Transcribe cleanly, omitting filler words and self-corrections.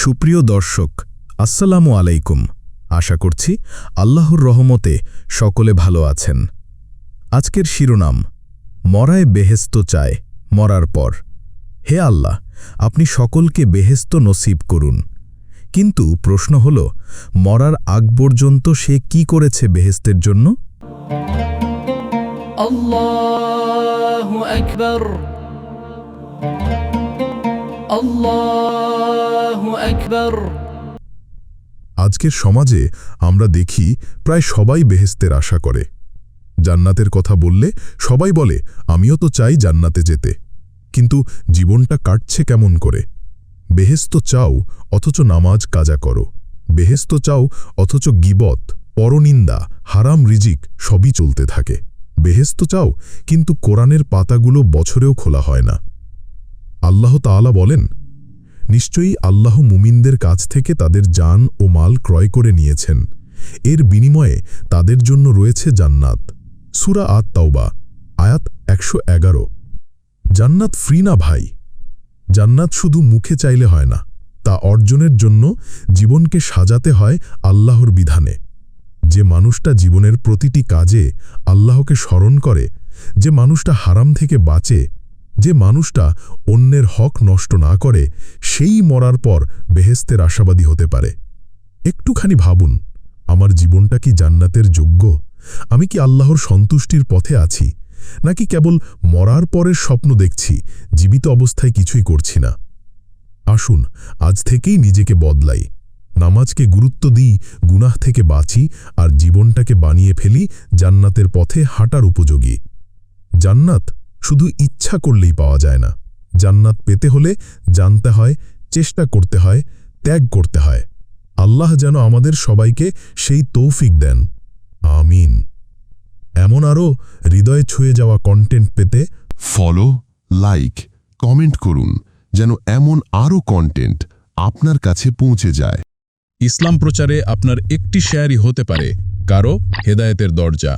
সুপ্রিয় দর্শক, আসসালামু আলাইকুম। আশা করছি আল্লাহর রহমতে সকলে ভালো আছেন। আজকের শিরোনাম, মরায় বেহেশত চায় মরার পর। হে আল্লাহ, আপনি সকলকে বেহেশত নসিব করুন। কিন্তু প্রশ্ন হল, মরার আগ পর্যন্ত সে কি করেছে বেহেশতের জন্য? আল্লাহু আকবার, আল্লাহু আকবার। আজকের সমাজে আমরা দেখি প্রায় সবাই বেহেশতের আশা করে। জান্নাতের কথা বললে সবাই বলে, আমিও তো চাই জান্নাতে যেতে। কিন্তু জীবনটা কাটছে কেমন করে? বেহেশত চাও অথচ নামাজ কাজা করো, বেহেশত চাও অথচ গীবত, পরনিন্দা, হারাম রিজিক সবই চলতে থাকে। বেহেশত চাও কিন্তু কোরআনের পাতাগুলো বছরেও খোলা হয় না। আল্লাহ তাআলা বলেন, নিশ্চয়ই আল্লাহ মুমিনদের কাছ থেকে তাদের জান ও মাল ক্রয় করে নিয়েছেন, এর বিনিময়ে তাদের জন্য রয়েছে জান্নাত। সূরা আত-তাওবা, আয়াত ১১১। জান্নাত ফ্রি না ভাই। জান্নাত শুধু মুখে চাইলে হয় না, তা অর্জনের জন্য জীবনকে সাজাতে হয় আল্লাহর বিধানে। যে মানুষটা জীবনের প্রতিটি কাজে আল্লাহকে স্মরণ করে, যে মানুষটা হারাম থেকে বাঁচে, যে মানুষটা অন্যের হক নষ্ট না করে, সেই মরার পর বেহেশতের আশাবাদী হতে পারে। একটুখানি ভাবুন, আমার জীবনটা কি জান্নাতের যোগ্য? আমি কি আল্লাহর সন্তুষ্টির পথে আছি, নাকি কেবল মরার পরের স্বপ্ন দেখছি, জীবিত অবস্থায় কিছুই করছি না? আসুন আজ থেকেই নিজেকে বদলাই, নামাজকে গুরুত্ব দিই, গুনাহ থেকে বাঁচি, আর জীবনটাকে বানিয়ে ফেলি জান্নাতের পথে হাঁটার উপযোগী। জান্নাত শুধু ইচ্ছা করলেই পাওয়া যায় না। জান্নাত পেতে হলে জানতে হয়, চেষ্টা করতে হয়, ত্যাগ করতে হয়। আল্লাহ যেন আমাদের সবাইকে সেই তৌফিক দেন, আমিন। এমন আরও হৃদয়ে ছুঁয়ে যাওয়া কন্টেন্ট পেতে ফলো, লাইক, কমেন্ট করুন, যেন এমন আরও কন্টেন্ট আপনার কাছে পৌঁছে যায়। ইসলাম প্রচারে আপনার একটি শেয়ারই হতে পারে কারো হেদায়েতের দরজা।